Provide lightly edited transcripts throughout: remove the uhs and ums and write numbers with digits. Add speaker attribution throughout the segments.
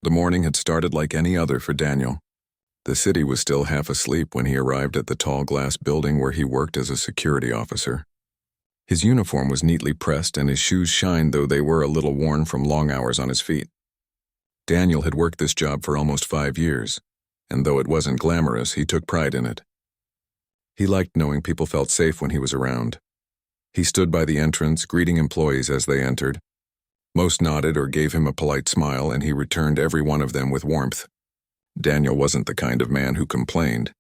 Speaker 1: The morning had started like any other for Daniel. The city was still half asleep when he arrived at the tall glass building where he worked as a security officer. His uniform was neatly pressed and his shoes shined, though they were a little worn from long hours on his feet. Daniel had worked this job for almost 5 years, and though it wasn't glamorous, he took pride in it. He liked knowing people felt safe when he was around. He stood by the entrance, greeting employees as they entered. Most nodded or gave him a polite smile, and he returned every one of them with warmth. Daniel wasn't the kind of man who complained.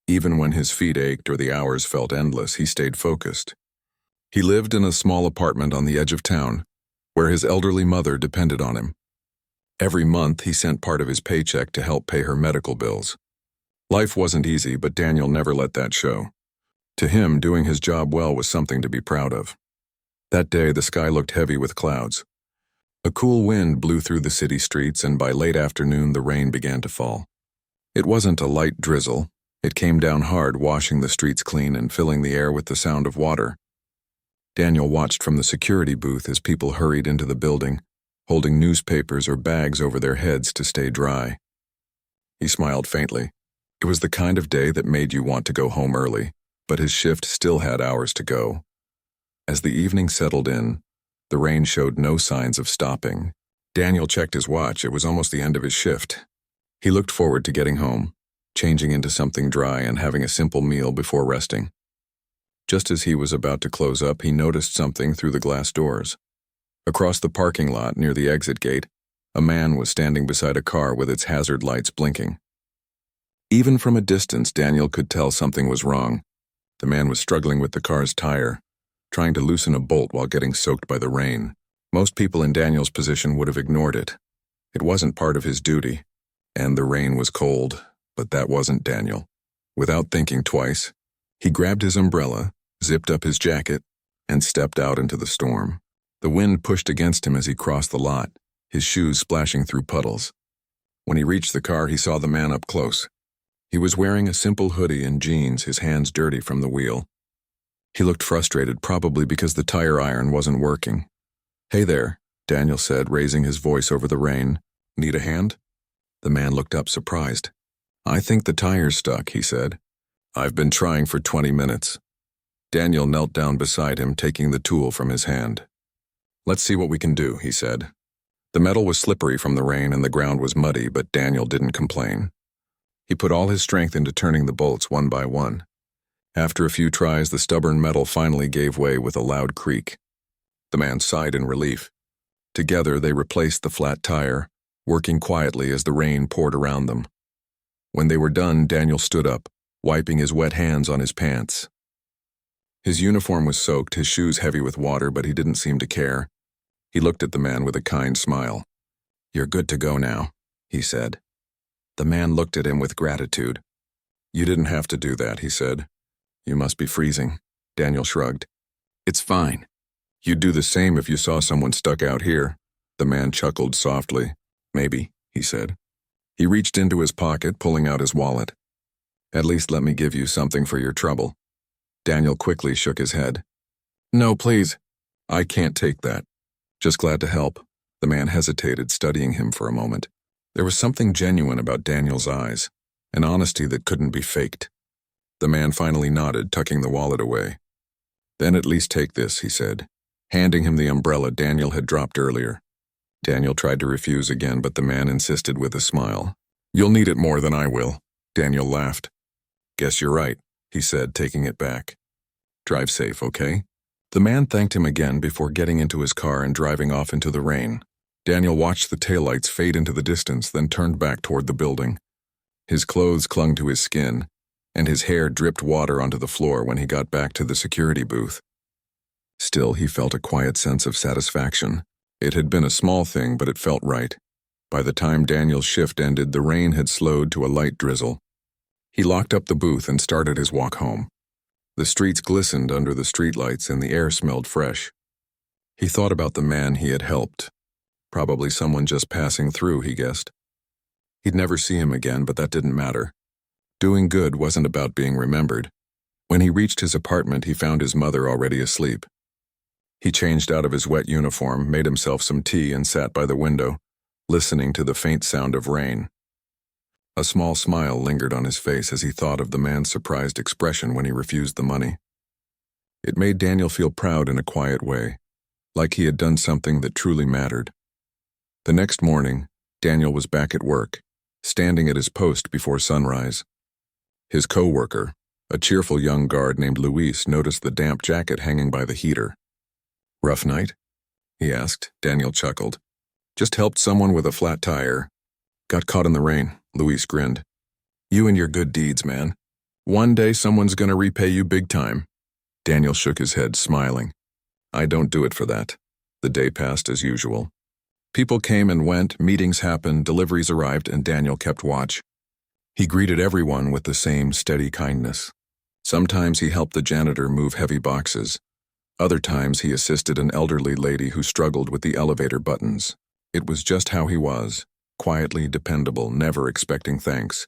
Speaker 1: Even when his feet ached or the hours felt endless, he stayed focused. He lived in a small apartment on the edge of town, where his elderly mother depended on him. Every month, he sent part of his paycheck to help pay her medical bills. Life wasn't easy, but Daniel never let that show. To him, doing his job well was something to be proud of. That day, the sky looked heavy with clouds. A cool wind blew through the city streets, and by late afternoon, the rain began to fall. It wasn't a light drizzle. It came down hard, washing the streets clean and filling the air with the sound of water. Daniel watched from the security booth as people hurried into the building, holding newspapers or bags over their heads to stay dry. He smiled faintly. It was the kind of day that made you want to go home early, but his shift still had hours to go. As the evening settled in, the rain showed no signs of stopping. Daniel checked his watch. It was almost the end of his shift. He looked forward to getting home, changing into something dry and having a simple meal before resting. Just as he was about to close up, he noticed something through the glass doors. Across the parking lot near the exit gate, a man was standing beside a car with its hazard lights blinking. Even from a distance, Daniel could tell something was wrong. The man was struggling with the car's tire, trying to loosen a bolt while getting soaked by the rain. Most people in Daniel's position would have ignored it. It wasn't part of his duty, and the rain was cold, but that wasn't Daniel. Without thinking twice, he grabbed his umbrella, zipped up his jacket, and stepped out into the storm. The wind pushed against him as he crossed the lot, his shoes splashing through puddles. When he reached the car, he saw the man up close. He was wearing a simple hoodie and jeans, his hands dirty from the wheel. He looked frustrated, probably because the tire iron wasn't working. "Hey there," Daniel said, raising his voice over the rain. "Need a hand?" The man looked up, surprised. "I think the tire's stuck," he said. "I've been trying for 20 minutes. Daniel knelt down beside him, taking the tool from his hand. "Let's see what we can do," he said. The metal was slippery from the rain and the ground was muddy, but Daniel didn't complain. He put all his strength into turning the bolts one by one. After a few tries, the stubborn metal finally gave way with a loud creak. The man sighed in relief. Together, they replaced the flat tire, working quietly as the rain poured around them. When they were done, Daniel stood up, wiping his wet hands on his pants. His uniform was soaked, his shoes heavy with water, but he didn't seem to care. He looked at the man with a kind smile. "You're good to go now," he said. The man looked at him with gratitude. "You didn't have to do that," he said. "You must be freezing." Daniel shrugged. "It's fine. You'd do the same if you saw someone stuck out here." The man chuckled softly. "Maybe," he said. He reached into his pocket, pulling out his wallet. "At least let me give you something for your trouble." Daniel quickly shook his head. "No, please. I can't take that. Just glad to help." The man hesitated, studying him for a moment. There was something genuine about Daniel's eyes, an honesty that couldn't be faked. The man finally nodded, tucking the wallet away. "Then at least take this," he said, handing him the umbrella Daniel had dropped earlier. Daniel tried to refuse again, but the man insisted with a smile. "You'll need it more than I will." Daniel laughed. "Guess you're right," he said, taking it back. "Drive safe, okay?" The man thanked him again before getting into his car and driving off into the rain. Daniel watched the taillights fade into the distance, then turned back toward the building. His clothes clung to his skin, and his hair dripped water onto the floor when he got back to the security booth. Still, he felt a quiet sense of satisfaction. It had been a small thing, but it felt right. By the time Daniel's shift ended, the rain had slowed to a light drizzle. He locked up the booth and started his walk home. The streets glistened under the streetlights and the air smelled fresh. He thought about the man he had helped. Probably someone just passing through, he guessed. He'd never see him again, but that didn't matter. Doing good wasn't about being remembered. When he reached his apartment, he found his mother already asleep. He changed out of his wet uniform, made himself some tea, and sat by the window, listening to the faint sound of rain. A small smile lingered on his face as he thought of the man's surprised expression when he refused the money. It made Daniel feel proud in a quiet way, like he had done something that truly mattered. The next morning, Daniel was back at work, standing at his post before sunrise. His co-worker, a cheerful young guard named Luis, noticed the damp jacket hanging by the heater. "Rough night?" he asked. Daniel chuckled. "Just helped someone with a flat tire. Got caught in the rain," Luis grinned. "You and your good deeds, man. One day someone's gonna repay you big time." Daniel shook his head, smiling. "I don't do it for that." The day passed as usual. People came and went, meetings happened, deliveries arrived, and Daniel kept watch. He greeted everyone with the same steady kindness. Sometimes he helped the janitor move heavy boxes. Other times he assisted an elderly lady who struggled with the elevator buttons. It was just how he was, quietly dependable, never expecting thanks.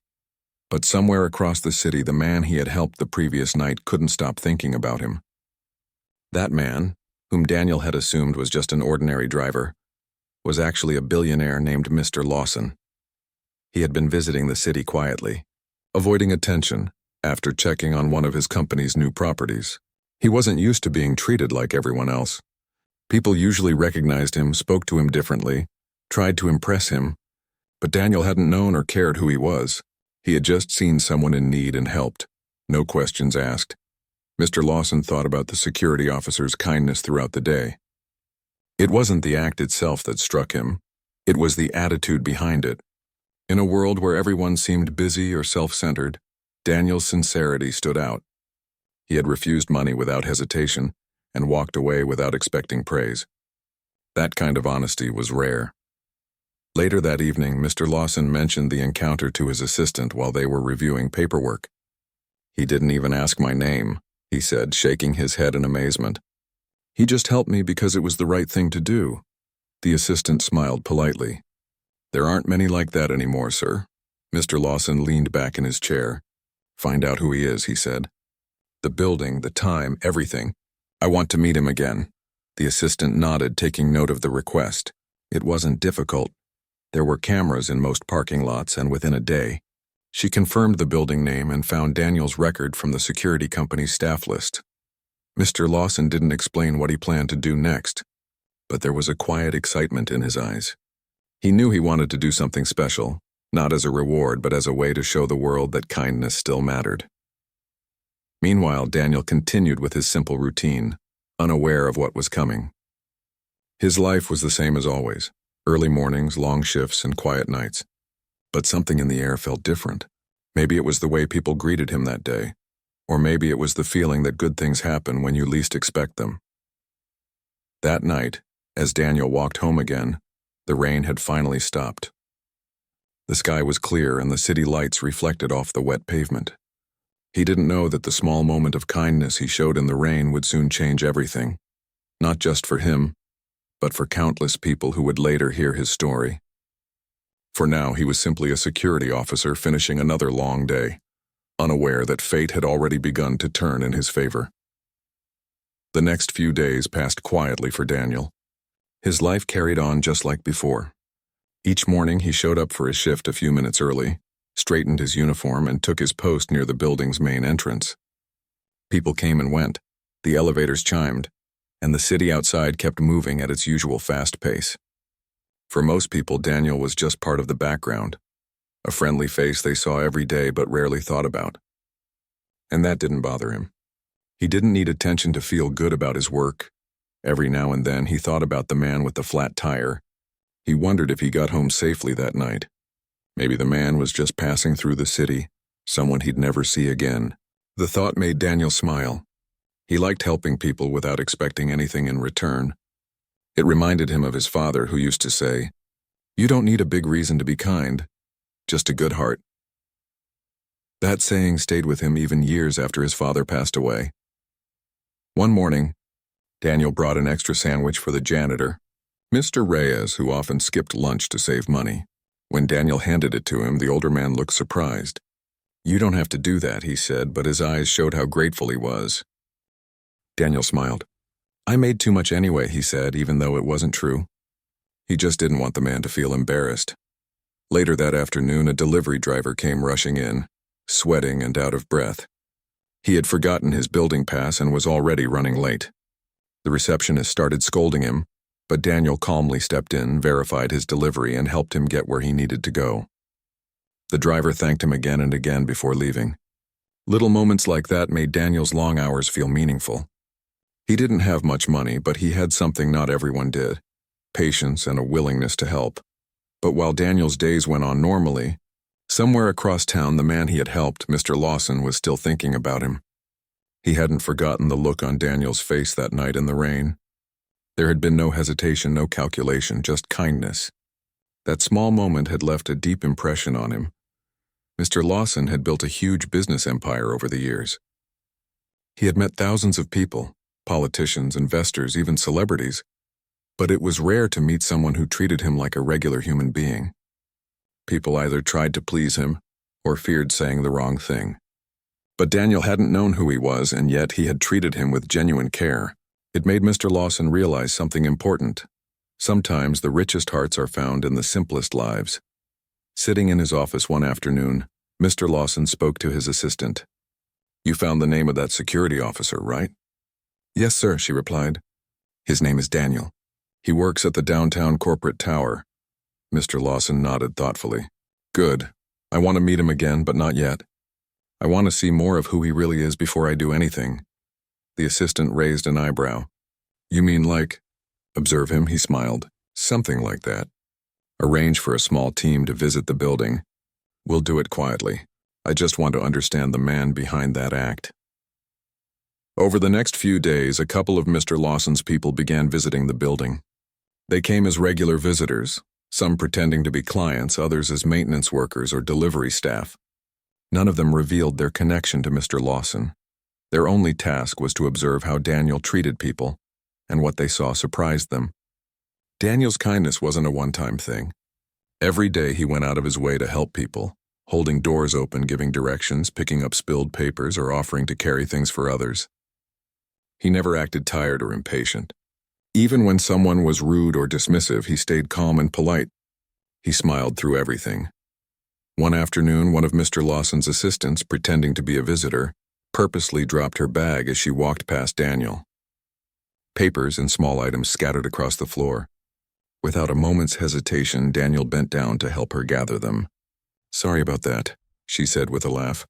Speaker 1: But somewhere across the city, the man he had helped the previous night couldn't stop thinking about him. That man, whom Daniel had assumed was just an ordinary driver, was actually a billionaire named Mr. Lawson. He had been visiting the city quietly, avoiding attention after checking on one of his company's new properties. He wasn't used to being treated like everyone else. People usually recognized him, spoke to him differently, tried to impress him, but Daniel hadn't known or cared who he was. He had just seen someone in need and helped, no questions asked. Mr. Lawson thought about the security officer's kindness throughout the day. It wasn't the act itself that struck him, it was the attitude behind it. In a world where everyone seemed busy or self-centered, Daniel's sincerity stood out. He had refused money without hesitation and walked away without expecting praise. That kind of honesty was rare. Later that evening, Mr. Lawson mentioned the encounter to his assistant while they were reviewing paperwork. "He didn't even ask my name," he said, shaking his head in amazement. "He just helped me because it was the right thing to do." The assistant smiled politely. "There aren't many like that anymore, sir." Mr. Lawson leaned back in his chair. "Find out who he is," he said. "The building, the time, everything. I want to meet him again." The assistant nodded, taking note of the request. It wasn't difficult. There were cameras in most parking lots, and within a day, she confirmed the building name and found Daniel's record from the security company's staff list. Mr. Lawson didn't explain what he planned to do next, but there was a quiet excitement in his eyes. He knew he wanted to do something special, not as a reward, but as a way to show the world that kindness still mattered. Meanwhile, Daniel continued with his simple routine, unaware of what was coming. His life was the same as always. Early mornings, long shifts, and quiet nights. But something in the air felt different. Maybe it was the way people greeted him that day, or maybe it was the feeling that good things happen when you least expect them. That night, as Daniel walked home again, the rain had finally stopped. The sky was clear and the city lights reflected off the wet pavement. He didn't know that the small moment of kindness he showed in the rain would soon change everything, not just for him, but for countless people who would later hear his story. For now, he was simply a security officer finishing another long day, unaware that fate had already begun to turn in his favor. The next few days passed quietly for Daniel. His life carried on just like before. Each morning he showed up for his shift a few minutes early, straightened his uniform, and took his post near the building's main entrance. People came and went, the elevators chimed, and the city outside kept moving at its usual fast pace. For most people, Daniel was just part of the background, a friendly face they saw every day but rarely thought about. And that didn't bother him. He didn't need attention to feel good about his work. Every now and then he thought about the man with the flat tire. He wondered if he got home safely that night. Maybe the man was just passing through the city, someone he'd never see again. The thought made Daniel smile. He liked helping people without expecting anything in return. It reminded him of his father, who used to say, "You don't need a big reason to be kind, just a good heart." That saying stayed with him even years after his father passed away. One morning, Daniel brought an extra sandwich for the janitor, Mr. Reyes, who often skipped lunch to save money. When Daniel handed it to him, the older man looked surprised. "You don't have to do that," he said, but his eyes showed how grateful he was. Daniel smiled. "I made too much anyway," he said, even though it wasn't true. He just didn't want the man to feel embarrassed. Later that afternoon, a delivery driver came rushing in, sweating and out of breath. He had forgotten his building pass and was already running late. The receptionist started scolding him, but Daniel calmly stepped in, verified his delivery, and helped him get where he needed to go. The driver thanked him again and again before leaving. Little moments like that made Daniel's long hours feel meaningful. He didn't have much money, but he had something not everyone did: patience and a willingness to help. But while Daniel's days went on normally, somewhere across town the man he had helped, Mr. Lawson, was still thinking about him. He hadn't forgotten the look on Daniel's face that night in the rain. There had been no hesitation, no calculation, just kindness. That small moment had left a deep impression on him. Mr. Lawson had built a huge business empire over the years. He had met thousands of people, politicians, investors, even celebrities, but it was rare to meet someone who treated him like a regular human being. People either tried to please him or feared saying the wrong thing. But Daniel hadn't known who he was, and yet he had treated him with genuine care. It made Mr. Lawson realize something important. Sometimes the richest hearts are found in the simplest lives. Sitting in his office one afternoon, Mr. Lawson spoke to his assistant. "You found the name of that security officer, right?" "Yes, sir," she replied. "His name is Daniel. He works at the downtown corporate tower." Mr. Lawson nodded thoughtfully. "Good. I want to meet him again, but not yet. I want to see more of who he really is before I do anything." The assistant raised an eyebrow. "You mean like, observe him?" He smiled. "Something like that. Arrange for a small team to visit the building. We'll do it quietly. I just want to understand the man behind that act." Over the next few days, a couple of Mr. Lawson's people began visiting the building. They came as regular visitors, some pretending to be clients, others as maintenance workers or delivery staff. None of them revealed their connection to Mr. Lawson. Their only task was to observe how Daniel treated people, and what they saw surprised them. Daniel's kindness wasn't a one-time thing. Every day he went out of his way to help people, holding doors open, giving directions, picking up spilled papers, or offering to carry things for others. He never acted tired or impatient. Even when someone was rude or dismissive, he stayed calm and polite. He smiled through everything. One afternoon, one of Mr. Lawson's assistants, pretending to be a visitor, purposely dropped her bag as she walked past Daniel. Papers and small items scattered across the floor. Without a moment's hesitation, Daniel bent down to help her gather them. "Sorry about that," she said with a laugh.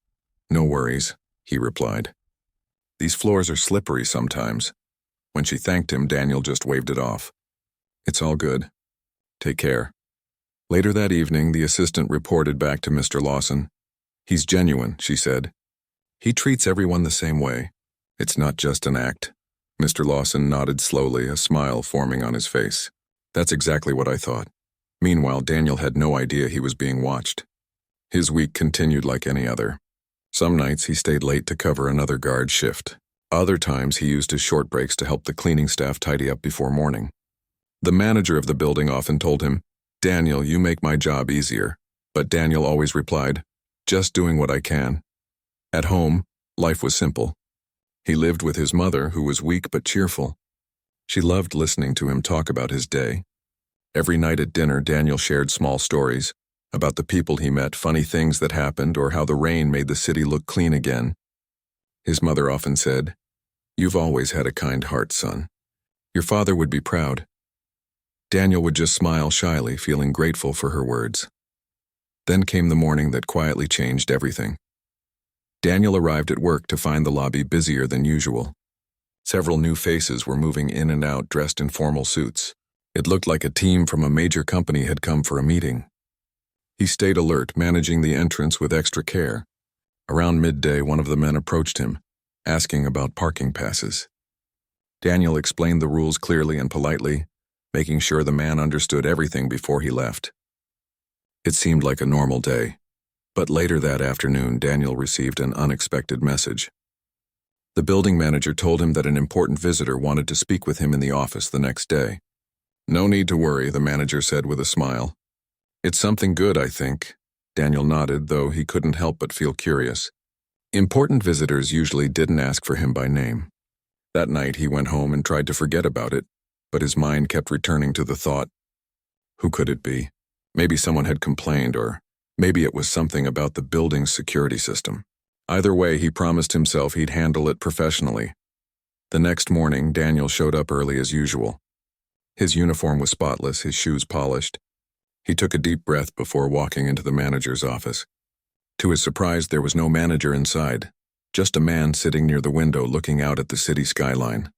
Speaker 1: "No worries," he replied. "These floors are slippery sometimes." When she thanked him, Daniel just waved it off. "It's all good. Take care." Later that evening, the assistant reported back to Mr. Lawson. "He's genuine," she said. "He treats everyone the same way. It's not just an act." Mr. Lawson nodded slowly, a smile forming on his face. "That's exactly what I thought." Meanwhile, Daniel had no idea he was being watched. His week continued like any other. Some nights he stayed late to cover another guard shift. Other times he used his short breaks to help the cleaning staff tidy up before morning. The manager of the building often told him, "Daniel, you make my job easier." But Daniel always replied, "Just doing what I can." At home, life was simple. He lived with his mother, who was weak but cheerful. She loved listening to him talk about his day. Every night at dinner, Daniel shared small stories about the people he met, funny things that happened, or how the rain made the city look clean again. His mother often said, "You've always had a kind heart, son. Your father would be proud." Daniel would just smile shyly, feeling grateful for her words. Then came the morning that quietly changed everything. Daniel arrived at work to find the lobby busier than usual. Several new faces were moving in and out dressed in formal suits. It looked like a team from a major company had come for a meeting. He stayed alert, managing the entrance with extra care. Around midday, one of the men approached him, asking about parking passes. Daniel explained the rules clearly and politely, making sure the man understood everything before he left. It seemed like a normal day, but later that afternoon, Daniel received an unexpected message. The building manager told him that an important visitor wanted to speak with him in the office the next day. "No need to worry," the manager said with a smile. "It's something good, I think." Daniel nodded, though he couldn't help but feel curious. Important visitors usually didn't ask for him by name. That night he went home and tried to forget about it, but his mind kept returning to the thought, Who could it be? Maybe someone had complained, or maybe it was something about the building's security system. Either way, he promised himself he'd handle it professionally. The next morning, Daniel showed up early as usual. His uniform was spotless, his shoes polished. He took a deep breath before walking into the manager's office. To his surprise, there was no manager inside, just a man sitting near the window looking out at the city skyline.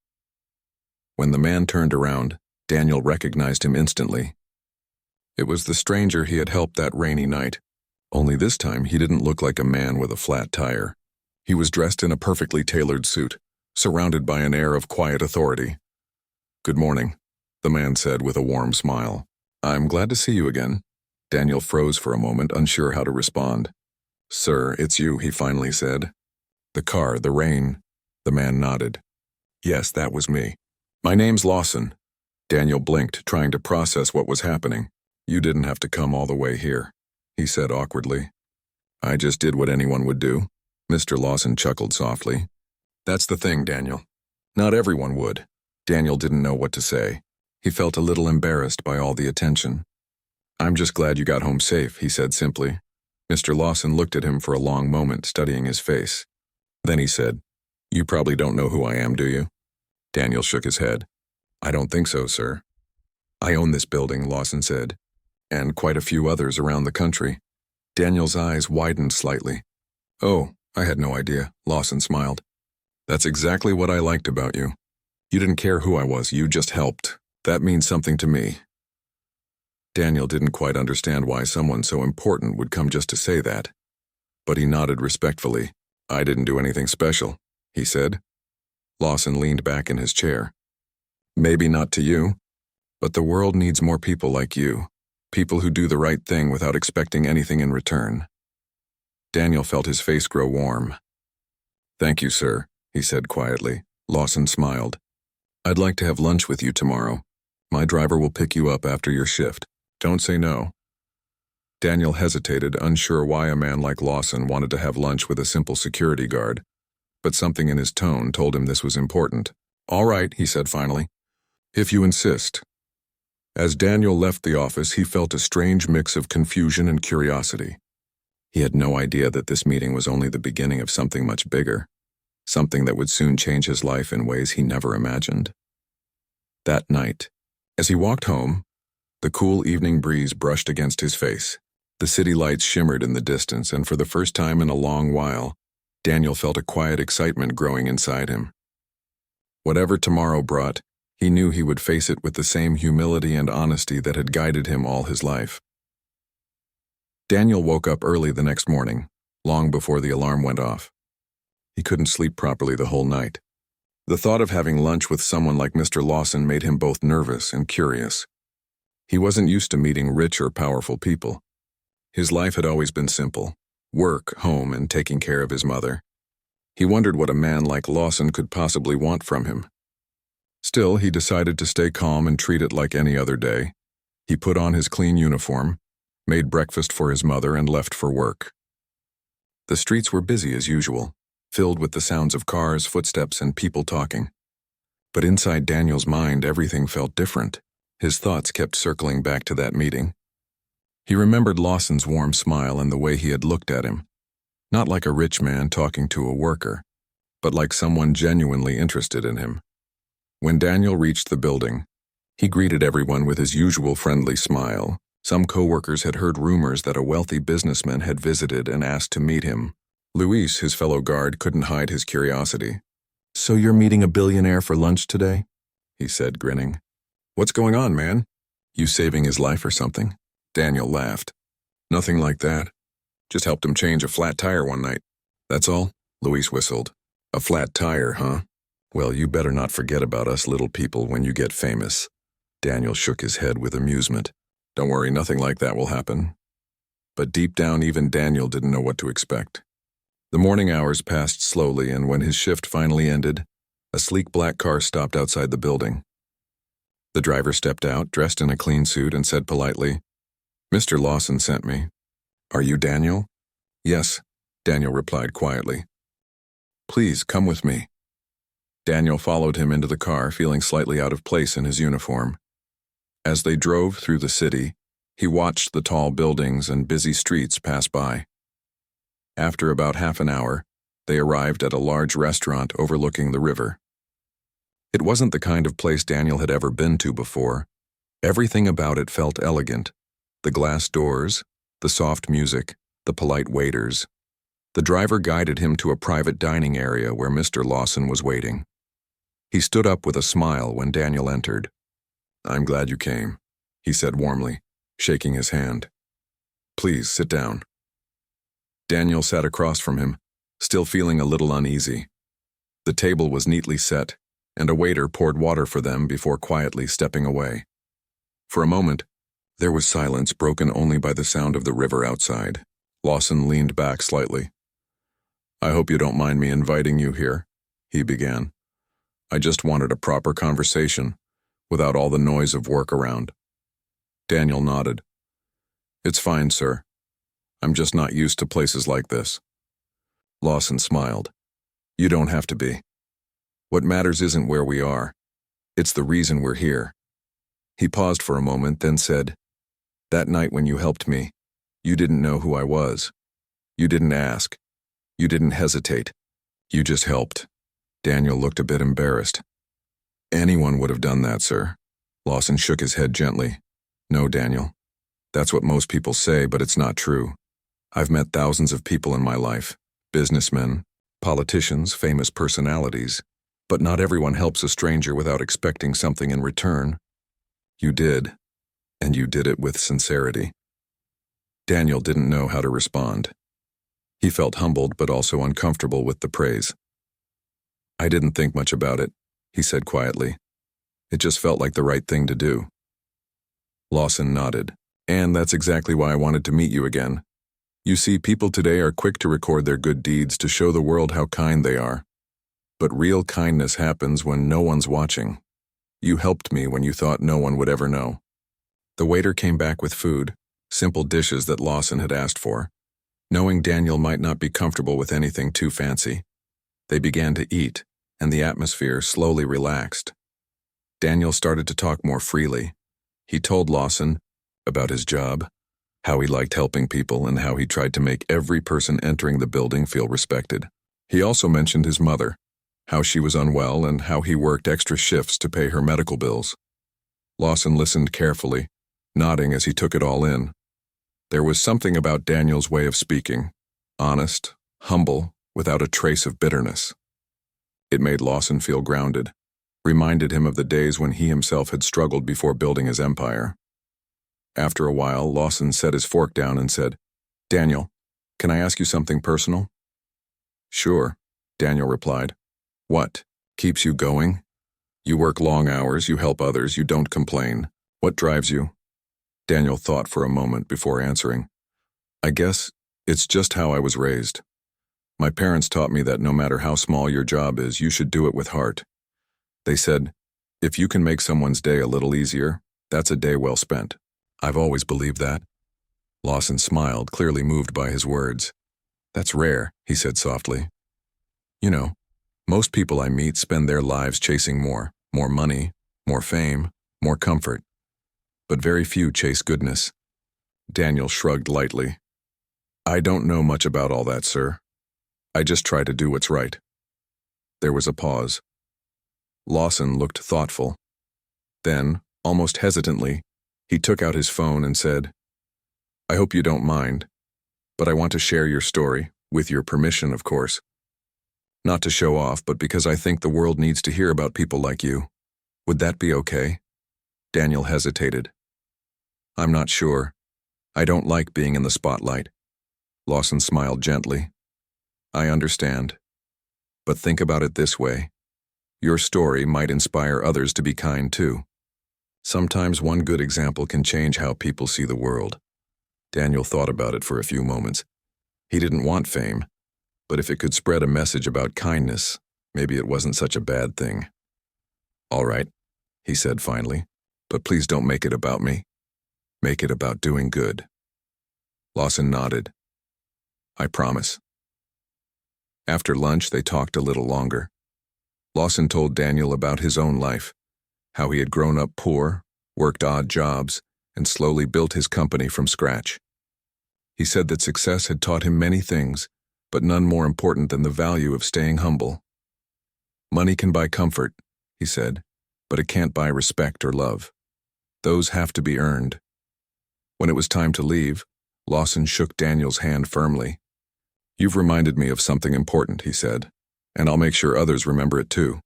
Speaker 1: When the man turned around, Daniel recognized him instantly. It was the stranger he had helped that rainy night, only this time he didn't look like a man with a flat tire. He was dressed in a perfectly tailored suit, surrounded by an air of quiet authority. "Good morning," the man said with a warm smile. "I'm glad to see you again." Daniel froze for a moment, unsure how to respond. "Sir, it's you," he finally said. "The car, the rain." The man nodded. "Yes, that was me. My name's Lawson." Daniel blinked, trying to process what was happening. "You didn't have to come all the way here," he said awkwardly. "I just did what anyone would do." Mr. Lawson chuckled softly. "That's the thing, Daniel. Not everyone would." Daniel didn't know what to say. He felt a little embarrassed by all the attention. "I'm just glad you got home safe," he said simply. Mr. Lawson looked at him for a long moment, studying his face. Then he said, "You probably don't know who I am, do you?" Daniel shook his head. "I don't think so, sir." "I own this building," Lawson said, "and quite a few others around the country." Daniel's eyes widened slightly. "Oh, I had no idea," Lawson smiled. "That's exactly what I liked about you. You didn't care who I was, you just helped. That means something to me." Daniel didn't quite understand why someone so important would come just to say that, but he nodded respectfully. "I didn't do anything special," he said. Lawson leaned back in his chair. "Maybe not to you, but the world needs more people like you, people who do the right thing without expecting anything in return." Daniel felt his face grow warm. "Thank you, sir," he said quietly. Lawson smiled. "I'd like to have lunch with you tomorrow. My driver will pick you up after your shift. Don't say no." Daniel hesitated, unsure why a man like Lawson wanted to have lunch with a simple security guard, but something in his tone told him this was important. "All right," he said finally, "if you insist." As Daniel left the office, he felt a strange mix of confusion and curiosity. He had no idea that this meeting was only the beginning of something much bigger, something that would soon change his life in ways he never imagined. That night, as he walked home, the cool evening breeze brushed against his face. The city lights shimmered in the distance, and for the first time in a long while, Daniel felt a quiet excitement growing inside him. Whatever tomorrow brought, he knew he would face it with the same humility and honesty that had guided him all his life. Daniel woke up early the next morning, long before the alarm went off. He couldn't sleep properly the whole night. The thought of having lunch with someone like Mr. Lawson made him both nervous and curious. He wasn't used to meeting rich or powerful people. His life had always been simple: work, home, and taking care of his mother. He wondered what a man like Lawson could possibly want from him. Still, he decided to stay calm and treat it like any other day. He put on his clean uniform, made breakfast for his mother, and left for work. The streets were busy as usual, filled with the sounds of cars, footsteps, and people talking. But inside Daniel's mind, everything felt different. His thoughts kept circling back to that meeting. He remembered Lawson's warm smile and the way he had looked at him. Not like a rich man talking to a worker, but like someone genuinely interested in him. When Daniel reached the building, he greeted everyone with his usual friendly smile. Some coworkers had heard rumors that a wealthy businessman had visited and asked to meet him. Luis, his fellow guard, couldn't hide his curiosity. "So you're meeting a billionaire for lunch today?" he said, grinning. "What's going on, man? You saving his life or something?" Daniel laughed. "Nothing like that. Just helped him change a flat tire one night. That's all?" Luis whistled. "A flat tire, huh? Well, you better not forget about us little people when you get famous." Daniel shook his head with amusement. "Don't worry, nothing like that will happen." But deep down, even Daniel didn't know what to expect. The morning hours passed slowly, and when his shift finally ended, a sleek black car stopped outside the building. The driver stepped out, dressed in a clean suit, and said politely, "Mr. Lawson sent me." "Are you Daniel?" "Yes," Daniel replied quietly. "Please, come with me." Daniel followed him into the car, feeling slightly out of place in his uniform. As they drove through the city, He watched the tall buildings and busy streets pass by. After about half an hour, they arrived at a large restaurant overlooking the river. It wasn't the kind of place Daniel had ever been to before. Everything about it felt elegant. The glass doors, the soft music, the polite waiters. The driver guided him to a private dining area where Mr. Lawson was waiting. He stood up with a smile when Daniel entered. "I'm glad you came," he said warmly, shaking his hand. "Please, sit down." Daniel sat across from him, still feeling a little uneasy. The table was neatly set, and a waiter poured water for them before quietly stepping away. For a moment, there was silence broken only by the sound of the river outside. Lawson leaned back slightly. "I hope you don't mind me inviting you here," he began. "I just wanted a proper conversation, without all the noise of work around." Daniel nodded. "It's fine, sir. I'm just not used to places like this." Lawson smiled. "You don't have to be. What matters isn't where we are. It's the reason we're here." He paused for a moment, then said, "That night when you helped me, you didn't know who I was. You didn't ask. You didn't hesitate. You just helped." Daniel looked a bit embarrassed. "Anyone would have done that, sir." Lawson shook his head gently. "No, Daniel. That's what most people say, but it's not true. I've met thousands of people in my life, businessmen, politicians, famous personalities, but not everyone helps a stranger without expecting something in return. You did, and you did it with sincerity." Daniel didn't know how to respond. He felt humbled but also uncomfortable with the praise. "I didn't think much about it," he said quietly. "It just felt like the right thing to do." Lawson nodded. "And that's exactly why I wanted to meet you again. You see, people today are quick to record their good deeds to show the world how kind they are. But real kindness happens when no one's watching. You helped me when you thought no one would ever know." The waiter came back with food, simple dishes that Lawson had asked for. Knowing Daniel might not be comfortable with anything too fancy, they began to eat, and the atmosphere slowly relaxed. Daniel started to talk more freely. He told Lawson about his job, how he liked helping people, and how he tried to make every person entering the building feel respected. He also mentioned his mother, how she was unwell, and how he worked extra shifts to pay her medical bills. Lawson listened carefully, nodding as he took it all in. There was something about Daniel's way of speaking, honest, humble, without a trace of bitterness. It made Lawson feel grounded, reminded him of the days when he himself had struggled before building his empire. After a while, Lawson set his fork down and said, "Daniel, can I ask you something personal?" "Sure," Daniel replied. "What keeps you going? You work long hours, you help others, you don't complain. What drives you?" Daniel thought for a moment before answering. "I guess it's just how I was raised. My parents taught me that no matter how small your job is, you should do it with heart. They said, if you can make someone's day a little easier, that's a day well spent. I've always believed that." Lawson smiled, clearly moved by his words. "That's rare," he said softly. "You know, most people I meet spend their lives chasing more money, more fame, more comfort. But very few chase goodness." Daniel shrugged lightly. "I don't know much about all that, sir. I just try to do what's right." There was a pause. Lawson looked thoughtful. Then, almost hesitantly, he took out his phone and said, "I hope you don't mind, but I want to share your story, with your permission, of course. Not to show off, but because I think the world needs to hear about people like you. Would that be okay?" Daniel hesitated. "I'm not sure. I don't like being in the spotlight." Lawson smiled gently. "I understand. But think about it this way. Your story might inspire others to be kind too. Sometimes one good example can change how people see the world." Daniel thought about it for a few moments. He didn't want fame, but if it could spread a message about kindness, maybe it wasn't such a bad thing. "All right," he said finally, "but please don't make it about me. Make it about doing good." Lawson nodded. "I promise." After lunch, they talked a little longer. Lawson told Daniel about his own life, how he had grown up poor, worked odd jobs, and slowly built his company from scratch. He said that success had taught him many things, but none more important than the value of staying humble. Money can buy comfort, he said, but it can't buy respect or love. Those have to be earned. When it was time to leave, Lawson shook Daniel's hand firmly. "You've reminded me of something important," he said, "and I'll make sure others remember it too."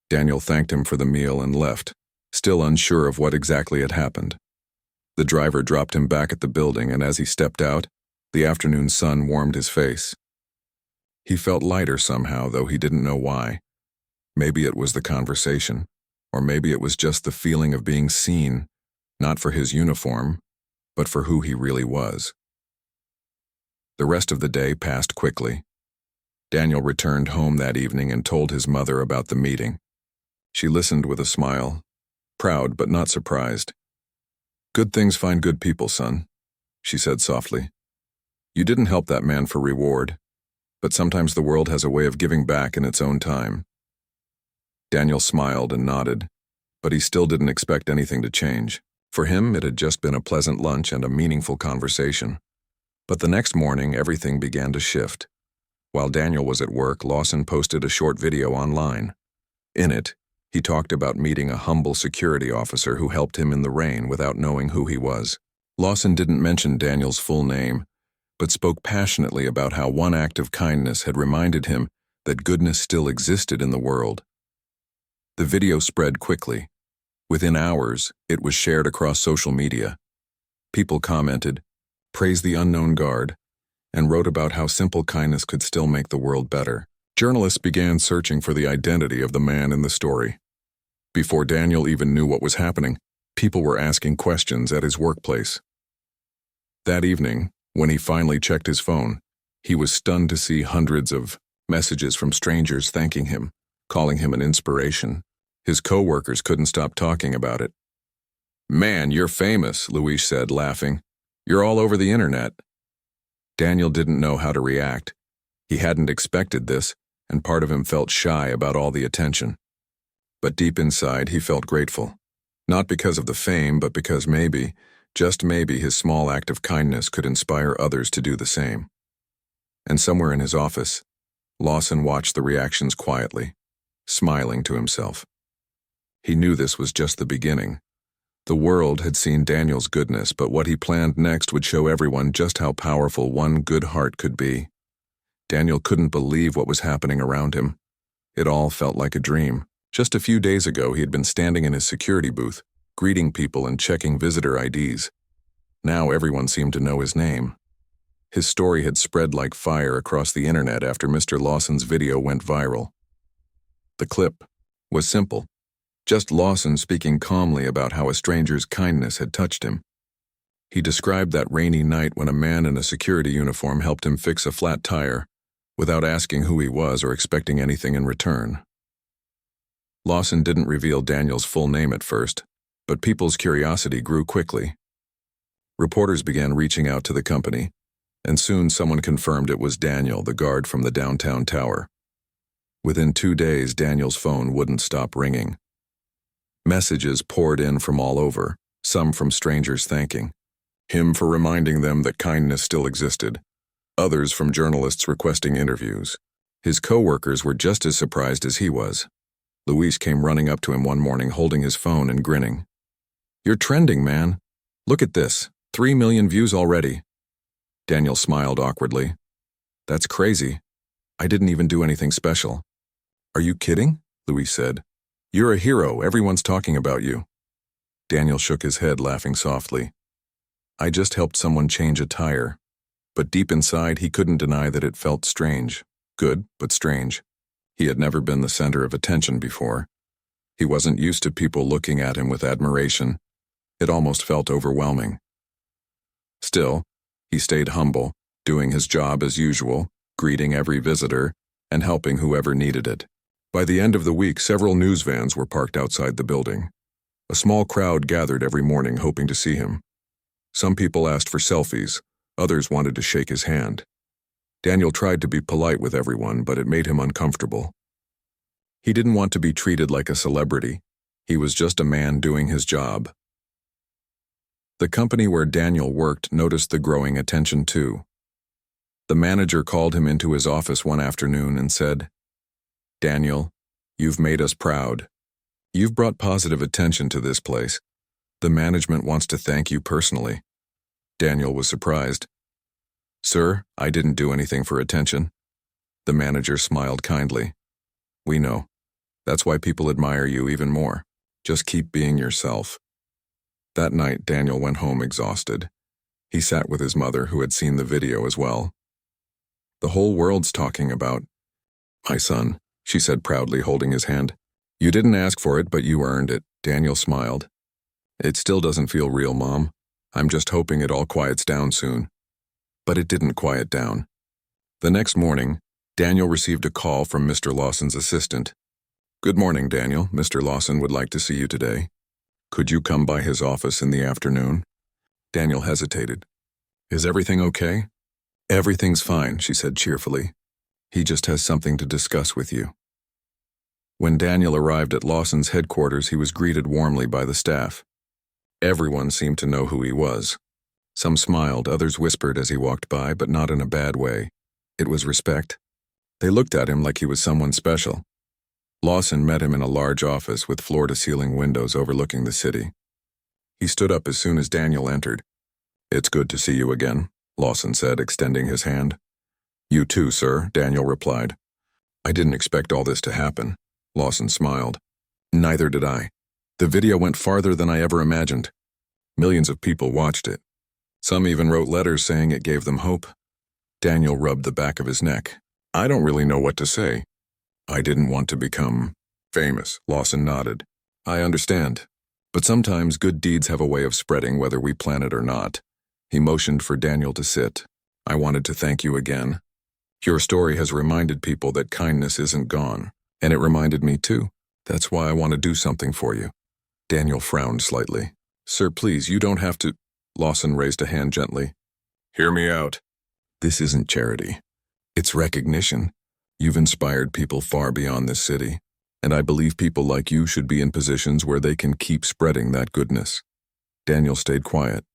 Speaker 1: Daniel thanked him for the meal and left, still unsure of what exactly had happened. The driver dropped him back at the building, and as he stepped out, the afternoon sun warmed his face. He felt lighter somehow, though he didn't know why. Maybe it was the conversation, or maybe it was just the feeling of being seen, not for his uniform, but for who he really was. The rest of the day passed quickly. Daniel returned home that evening and told his mother about the meeting. She listened with a smile, proud but not surprised. "Good things find good people, son," she said softly. "You didn't help that man for reward, but sometimes the world has a way of giving back in its own time." Daniel smiled and nodded, but he still didn't expect anything to change. For him, it had just been a pleasant lunch and a meaningful conversation. But the next morning, everything began to shift. While Daniel was at work, Lawson posted a short video online. In it, he talked about meeting a humble security officer who helped him in the rain without knowing who he was. Lawson didn't mention Daniel's full name, but spoke passionately about how one act of kindness had reminded him that goodness still existed in the world. The video spread quickly. Within hours, it was shared across social media. People commented, praised the unknown guard, and wrote about how simple kindness could still make the world better. Journalists began searching for the identity of the man in the story. Before Daniel even knew what was happening, people were asking questions at his workplace. That evening, when he finally checked his phone, he was stunned to see hundreds of messages from strangers thanking him, calling him an inspiration. His co-workers couldn't stop talking about it. "Man, you're famous," Luis said, laughing. "You're all over the internet." Daniel didn't know how to react. He hadn't expected this, and part of him felt shy about all the attention. But deep inside, he felt grateful. Not because of the fame, but because maybe, just maybe, his small act of kindness could inspire others to do the same. And somewhere in his office, Lawson watched the reactions quietly, smiling to himself. He knew this was just the beginning. The world had seen Daniel's goodness, but what he planned next would show everyone just how powerful one good heart could be. Daniel couldn't believe what was happening around him. It all felt like a dream. Just a few days ago, he had been standing in his security booth, greeting people and checking visitor IDs. Now everyone seemed to know his name. His story had spread like fire across the internet after Mr. Lawson's video went viral. The clip was simple. Just Lawson speaking calmly about how a stranger's kindness had touched him. He described that rainy night when a man in a security uniform helped him fix a flat tire, without asking who he was or expecting anything in return. Lawson didn't reveal Daniel's full name at first, but people's curiosity grew quickly. Reporters began reaching out to the company, and soon someone confirmed it was Daniel, the guard from the downtown tower. Within 2 days, Daniel's phone wouldn't stop ringing. Messages poured in from all over, some from strangers thanking him for reminding them that kindness still existed, others from journalists requesting interviews. His co-workers were just as surprised as he was. Luis came running up to him one morning holding his phone and grinning. "You're trending, man. Look at this, 3 million views already." Daniel smiled awkwardly. "That's crazy. I didn't even do anything special." "Are you kidding?" Luis said. "You're a hero, everyone's talking about you." Daniel shook his head, laughing softly. "I just helped someone change a tire." But deep inside, he couldn't deny that it felt strange. Good, but strange. He had never been the center of attention before. He wasn't used to people looking at him with admiration. It almost felt overwhelming. Still, he stayed humble, doing his job as usual, greeting every visitor, and helping whoever needed it. By the end of the week, several news vans were parked outside the building. A small crowd gathered every morning hoping to see him. Some people asked for selfies, others wanted to shake his hand. Daniel tried to be polite with everyone, but it made him uncomfortable. He didn't want to be treated like a celebrity. He was just a man doing his job. The company where Daniel worked noticed the growing attention too. The manager called him into his office one afternoon and said, "Daniel, you've made us proud. You've brought positive attention to this place. The management wants to thank you personally." Daniel was surprised. "Sir, I didn't do anything for attention." The manager smiled kindly. "We know. That's why people admire you even more. Just keep being yourself." That night, Daniel went home exhausted. He sat with his mother, who had seen the video as well. "The whole world's talking about my son," she said proudly, holding his hand. "You didn't ask for it, but you earned it." Daniel smiled. "It still doesn't feel real, Mom. I'm just hoping it all quiets down soon." But it didn't quiet down. The next morning, Daniel received a call from Mr. Lawson's assistant. "Good morning, Daniel. Mr. Lawson would like to see you today. Could you come by his office in the afternoon?" Daniel hesitated. "Is everything okay?" "Everything's fine," she said cheerfully. "He just has something to discuss with you." When Daniel arrived at Lawson's headquarters, he was greeted warmly by the staff. Everyone seemed to know who he was. Some smiled, others whispered as he walked by, but not in a bad way. It was respect. They looked at him like he was someone special. Lawson met him in a large office with floor-to-ceiling windows overlooking the city. He stood up as soon as Daniel entered. "It's good to see you again," Lawson said, extending his hand. "You too, sir," Daniel replied. "I didn't expect all this to happen." Lawson smiled. "Neither did I. The video went farther than I ever imagined. Millions of people watched it. Some even wrote letters saying it gave them hope." Daniel rubbed the back of his neck. "I don't really know what to say." "I didn't want to become famous," Lawson nodded. "I understand. But sometimes good deeds have a way of spreading whether we plan it or not." He motioned for Daniel to sit. "I wanted to thank you again. Your story has reminded people that kindness isn't gone. And it reminded me too. That's why I want to do something for you." Daniel frowned slightly. "Sir, please, you don't have to." Lawson raised a hand gently. "Hear me out. This isn't charity. It's recognition. You've inspired people far beyond this city, and I believe people like you should be in positions where they can keep spreading that goodness." Daniel stayed quiet.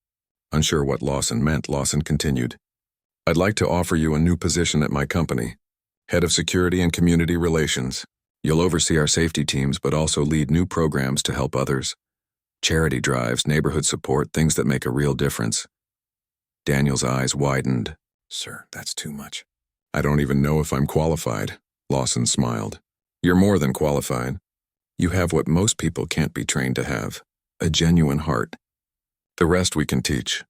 Speaker 1: Unsure what Lawson meant, Lawson continued. "I'd like to offer you a new position at my company, Head of Security and Community Relations. You'll oversee our safety teams, but also lead new programs to help others. Charity drives, neighborhood support, things that make a real difference." Daniel's eyes widened. "Sir, that's too much." "I don't even know if I'm qualified," Lawson smiled. "You're more than qualified. You have what most people can't be trained to have, a genuine heart. The rest we can teach."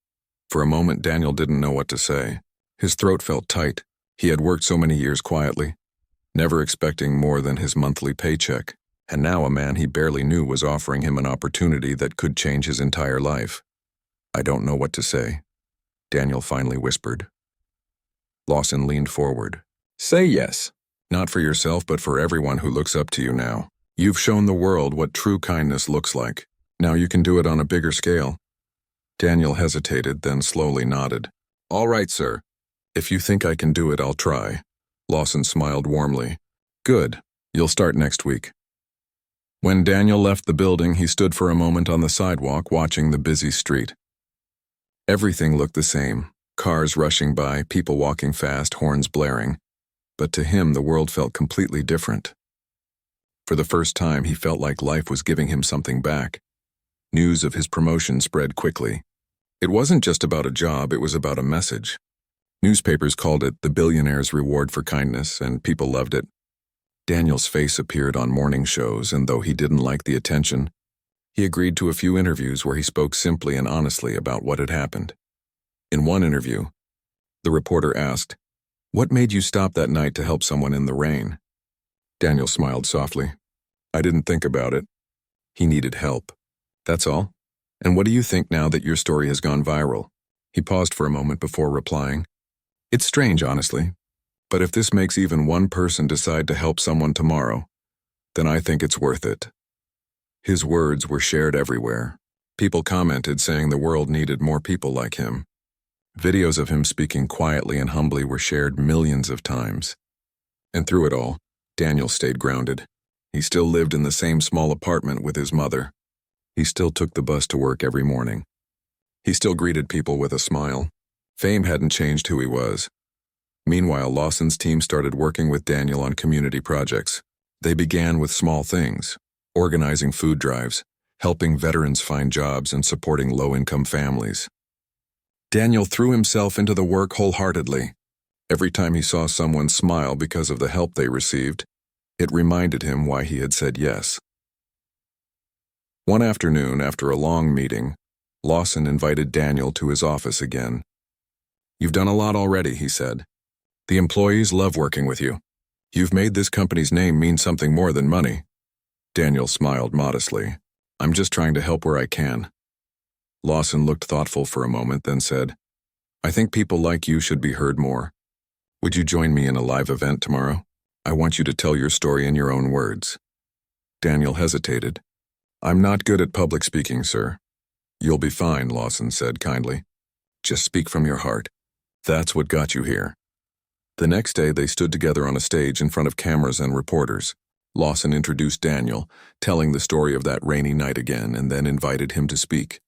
Speaker 1: For a moment, Daniel didn't know what to say. His throat felt tight. He had worked so many years quietly, never expecting more than his monthly paycheck, and now a man he barely knew was offering him an opportunity that could change his entire life. "I don't know what to say," Daniel finally whispered. Lawson leaned forward. "Say yes. Not for yourself, but for everyone who looks up to you now. You've shown the world what true kindness looks like. Now you can do it on a bigger scale." Daniel hesitated, then slowly nodded. "All right, sir. If you think I can do it, I'll try." Lawson smiled warmly. "Good. You'll start next week." When Daniel left the building, he stood for a moment on the sidewalk watching the busy street. Everything looked the same. Cars rushing by, people walking fast, horns blaring. But to him, the world felt completely different. For the first time, he felt like life was giving him something back. News of his promotion spread quickly. It wasn't just about a job, it was about a message. Newspapers called it the Billionaire's Reward for Kindness, and people loved it. Daniel's face appeared on morning shows, and though he didn't like the attention, he agreed to a few interviews where he spoke simply and honestly about what had happened. In one interview, the reporter asked, "What made you stop that night to help someone in the rain?" Daniel smiled softly. "I didn't think about it. He needed help. That's all. And what do you think now that your story has gone viral?" He paused for a moment before replying. "It's strange, honestly. But if this makes even one person decide to help someone tomorrow, then I think it's worth it." His words were shared everywhere. People commented saying the world needed more people like him. Videos of him speaking quietly and humbly were shared millions of times. And through it all, Daniel stayed grounded. He still lived in the same small apartment with his mother. He still took the bus to work every morning. He still greeted people with a smile. Fame hadn't changed who he was. Meanwhile, Lawson's team started working with Daniel on community projects. They began with small things, organizing food drives, helping veterans find jobs, and supporting low-income families. Daniel threw himself into the work wholeheartedly. Every time he saw someone smile because of the help they received, it reminded him why he had said yes. One afternoon, after a long meeting, Lawson invited Daniel to his office again. "You've done a lot already," he said. "The employees love working with you. You've made this company's name mean something more than money." Daniel smiled modestly. "I'm just trying to help where I can." Lawson looked thoughtful for a moment, then said, "I think people like you should be heard more. Would you join me in a live event tomorrow? I want you to tell your story in your own words." Daniel hesitated. "I'm not good at public speaking, sir." "You'll be fine," Lawson said kindly. "Just speak from your heart. That's what got you here." The next day, they stood together on a stage in front of cameras and reporters. Lawson introduced Daniel, telling the story of that rainy night again, and then invited him to speak.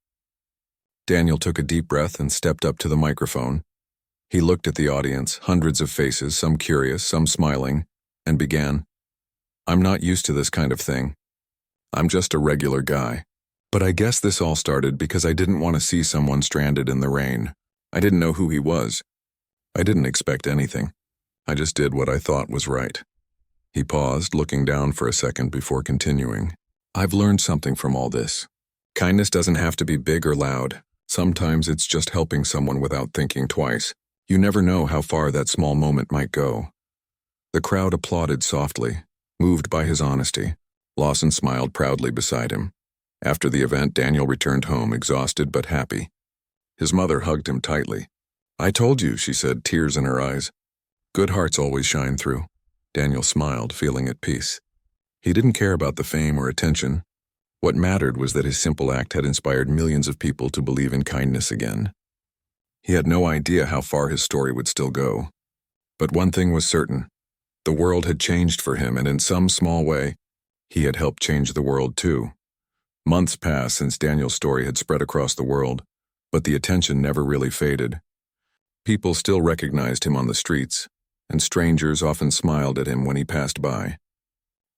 Speaker 1: Daniel took a deep breath and stepped up to the microphone. He looked at the audience, hundreds of faces, some curious, some smiling, and began, "I'm not used to this kind of thing. I'm just a regular guy. But I guess this all started because I didn't want to see someone stranded in the rain. I didn't know who he was. I didn't expect anything. I just did what I thought was right." He paused, looking down for a second before continuing. "I've learned something from all this. Kindness doesn't have to be big or loud. Sometimes it's just helping someone without thinking twice. You never know how far that small moment might go." The crowd applauded softly, moved by his honesty. Lawson smiled proudly beside him. After the event, Daniel returned home, exhausted but happy. His mother hugged him tightly. "I told you," she said, tears in her eyes. "Good hearts always shine through." Daniel smiled, feeling at peace. He didn't care about the fame or attention. What mattered was that his simple act had inspired millions of people to believe in kindness again. He had no idea how far his story would still go. But one thing was certain. The world had changed for him, and in some small way, he had helped change the world too. Months passed since Daniel's story had spread across the world, but the attention never really faded. People still recognized him on the streets, and strangers often smiled at him when he passed by.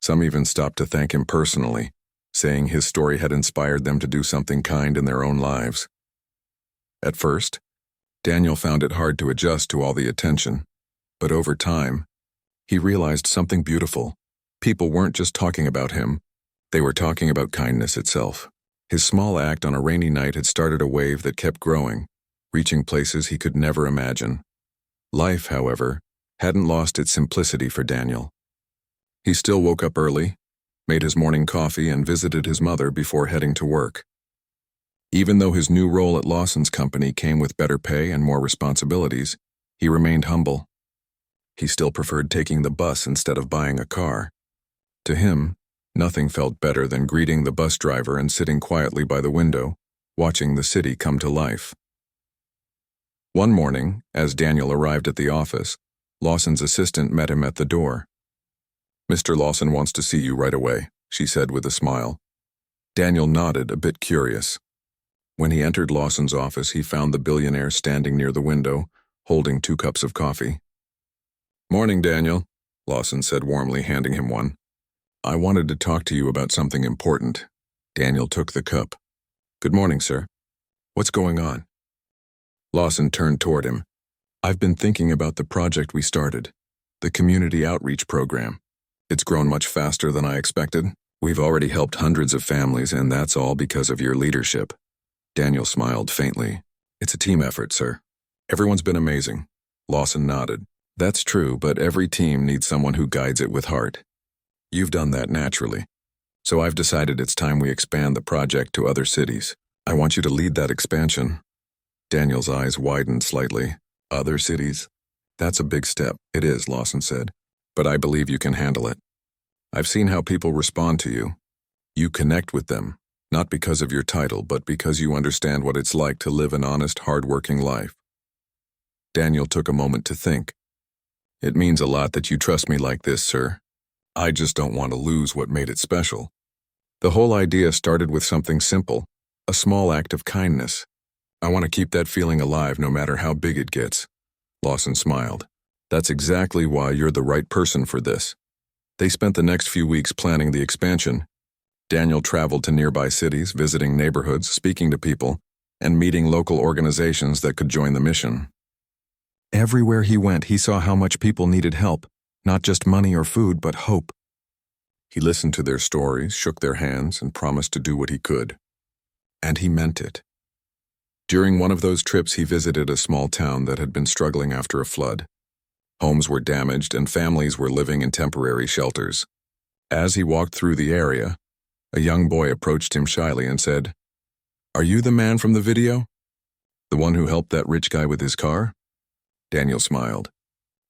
Speaker 1: Some even stopped to thank him personally, saying his story had inspired them to do something kind in their own lives. At first, Daniel found it hard to adjust to all the attention, but over time, he realized something beautiful. People weren't just talking about him, they were talking about kindness itself. His small act on a rainy night had started a wave that kept growing, reaching places he could never imagine. Life, however, hadn't lost its simplicity for Daniel. He still woke up early, made his morning coffee, and visited his mother before heading to work. Even though his new role at Lawson's company came with better pay and more responsibilities, he remained humble. He still preferred taking the bus instead of buying a car. To him, nothing felt better than greeting the bus driver and sitting quietly by the window, watching the city come to life. One morning, as Daniel arrived at the office, Lawson's assistant met him at the door. "Mr. Lawson wants to see you right away," she said with a smile. Daniel nodded, a bit curious. When he entered Lawson's office, he found the billionaire standing near the window, holding 2 cups of coffee. "Morning, Daniel," Lawson said warmly, handing him one. "I wanted to talk to you about something important." Daniel took the cup. "Good morning, sir. What's going on?" Lawson turned toward him. "I've been thinking about the project we started, the community outreach program. It's grown much faster than I expected. We've already helped hundreds of families, and that's all because of your leadership." Daniel smiled faintly. "It's a team effort, sir. Everyone's been amazing." Lawson nodded. "That's true, but every team needs someone who guides it with heart. You've done that naturally. So I've decided it's time we expand the project to other cities. I want you to lead that expansion." Daniel's eyes widened slightly. "Other cities? That's a big step." "It is," Lawson said, "but I believe you can handle it. I've seen how people respond to you. You connect with them, not because of your title, but because you understand what it's like to live an honest, hard-working life." Daniel took a moment to think. "It means a lot that you trust me like this, sir. I just don't want to lose what made it special." The whole idea started with something simple, a small act of kindness. I want to keep that feeling alive no matter how big it gets. Lawson smiled. That's exactly why you're the right person for this. They spent the next few weeks planning the expansion. Daniel traveled to nearby cities, visiting neighborhoods, speaking to people, and meeting local organizations that could join the mission. Everywhere he went, he saw how much people needed help, not just money or food, but hope. He listened to their stories, shook their hands, and promised to do what he could. And he meant it. During one of those trips, he visited a small town that had been struggling after a flood. Homes were damaged and families were living in temporary shelters. As he walked through the area, a young boy approached him shyly and said, "Are you the man from the video? The one who helped that rich guy with his car?" Daniel smiled.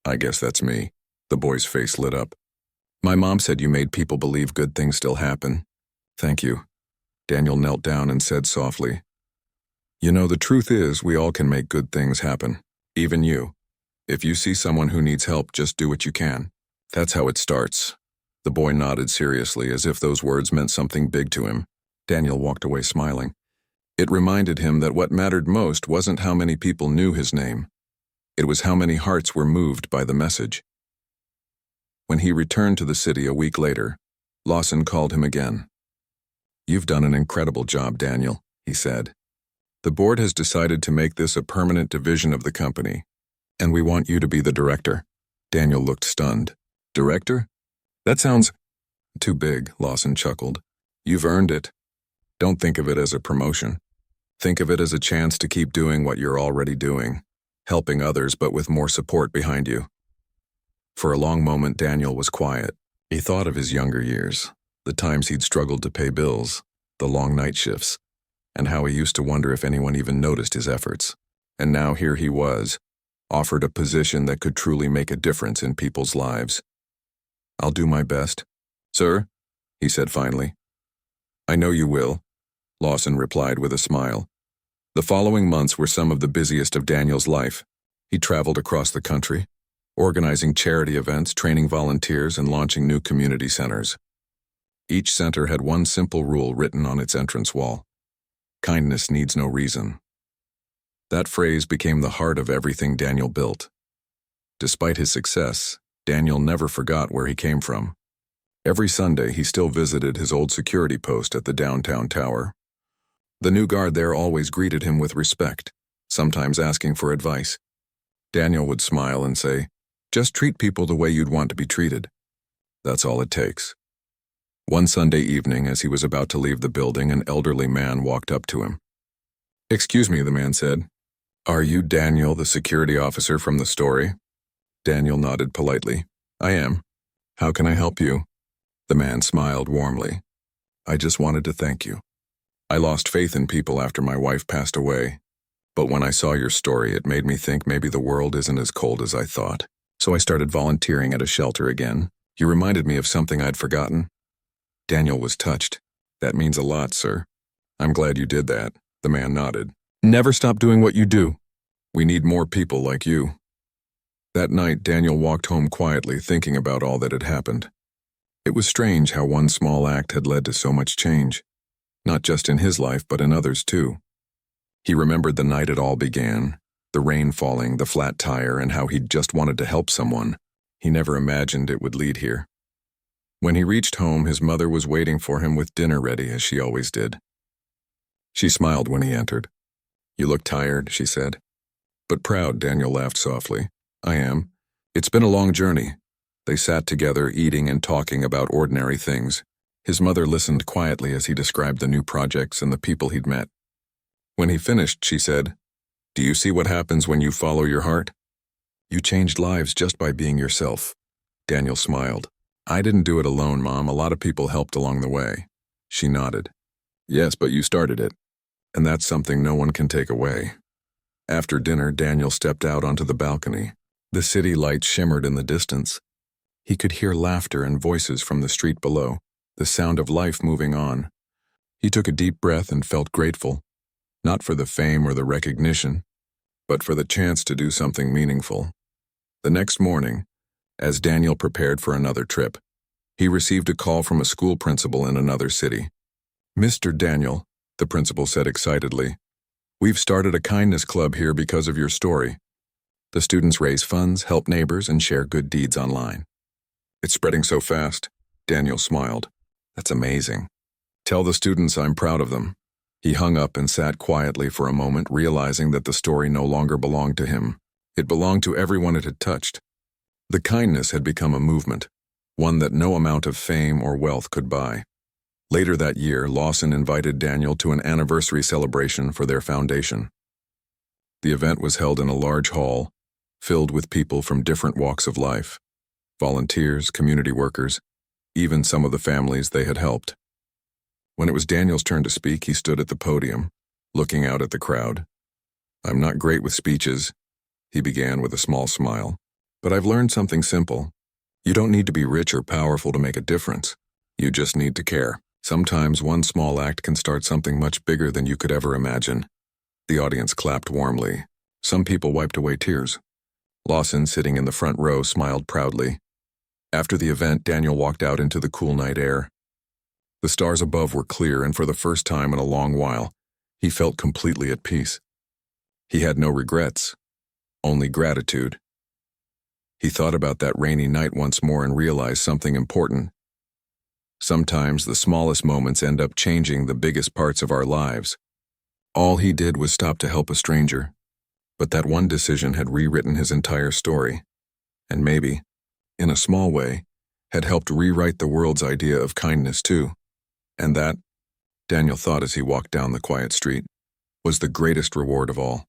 Speaker 1: "I guess that's me." The boy's face lit up. "My mom said you made people believe good things still happen." "Thank you." Daniel knelt down and said softly, "You know, the truth is we all can make good things happen, even you. If you see someone who needs help, just do what you can. That's how it starts." The boy nodded seriously, as if those words meant something big to him. Daniel walked away smiling. It reminded him that what mattered most wasn't how many people knew his name. It was how many hearts were moved by the message. When he returned to the city a week later, Lawson called him again. "You've done an incredible job, Daniel," he said. "The board has decided to make this a permanent division of the company, and we want you to be the director." Daniel looked stunned. "Director? That sounds too big," Lawson chuckled. "You've earned it. Don't think of it as a promotion. Think of it as a chance to keep doing what you're already doing, helping others but with more support behind you." For a long moment, Daniel was quiet. He thought of his younger years, the times he'd struggled to pay bills, the long night shifts, and how he used to wonder if anyone even noticed his efforts. And now here he was, offered a position that could truly make a difference in people's lives. "I'll do my best, sir," he said finally. "I know you will," Lawson replied with a smile. The following months were some of the busiest of Daniel's life. He traveled across the country, organizing charity events, training volunteers, and launching new community centers. Each center had one simple rule written on its entrance wall: kindness needs no reason. That phrase became the heart of everything Daniel built. Despite his success, Daniel never forgot where he came from. Every Sunday, he still visited his old security post at the downtown tower. The new guard there always greeted him with respect, sometimes asking for advice. Daniel would smile and say, "Just treat people the way you'd want to be treated. That's all it takes." One Sunday evening, as he was about to leave the building, an elderly man walked up to him. "Excuse me," the man said. "Are you Daniel, the security officer from the story?" Daniel nodded politely. "I am. How can I help you?" The man smiled warmly. "I just wanted to thank you. I lost faith in people after my wife passed away, but when I saw your story, it made me think maybe the world isn't as cold as I thought. So I started volunteering at a shelter again. You reminded me of something I'd forgotten." Daniel was touched. "That means a lot, sir. I'm glad you did that." The man nodded. "Never stop doing what you do. We need more people like you." That night, Daniel walked home quietly, thinking about all that had happened. It was strange how one small act had led to so much change, not just in his life, but in others too. He remembered the night it all began, the rain falling, the flat tire, and how he'd just wanted to help someone. He never imagined it would lead here. When he reached home, his mother was waiting for him with dinner ready, as she always did. She smiled when he entered. "You look tired," she said. "But proud," Daniel laughed softly. "I am. It's been a long journey." They sat together, eating and talking about ordinary things. His mother listened quietly as he described the new projects and the people he'd met. When he finished, she said, "Do you see what happens when you follow your heart? You changed lives just by being yourself." Daniel smiled. "I didn't do it alone, Mom. A lot of people helped along the way." She nodded. "Yes, but you started it. And that's something no one can take away." After dinner, Daniel stepped out onto the balcony. The city lights shimmered in the distance. He could hear laughter and voices from the street below, the sound of life moving on. He took a deep breath and felt grateful, not for the fame or the recognition, but for the chance to do something meaningful. The next morning, as Daniel prepared for another trip, he received a call from a school principal in another city. "Mr. Daniel," the principal said excitedly, We've started a kindness club here because of your story. The students raise funds, help neighbors, and share good deeds online. It's spreading so fast. Daniel smiled. That's amazing. Tell the students I'm proud of them. He hung up and sat quietly for a moment, realizing that the story no longer belonged to him. It belonged to everyone it had touched. The kindness had become a movement, one that no amount of fame or wealth could buy. Later that year, Lawson invited Daniel to an anniversary celebration for their foundation. The event was held in a large hall, filled with people from different walks of life, volunteers, community workers, even some of the families they had helped. When it was Daniel's turn to speak, he stood at the podium, looking out at the crowd. "I'm not great with speeches," he began with a small smile, "but I've learned something simple. You don't need to be rich or powerful to make a difference. You just need to care. Sometimes one small act can start something much bigger than you could ever imagine." The audience clapped warmly. Some people wiped away tears. Lawson, sitting in the front row, smiled proudly. After the event, Daniel walked out into the cool night air. The stars above were clear, and for the first time in a long while, he felt completely at peace. He had no regrets, only gratitude. He thought about that rainy night once more and realized something important. Sometimes the smallest moments end up changing the biggest parts of our lives. All he did was stop to help a stranger, but that one decision had rewritten his entire story, and maybe, in a small way, had helped rewrite the world's idea of kindness too. And that, Daniel thought as he walked down the quiet street, was the greatest reward of all.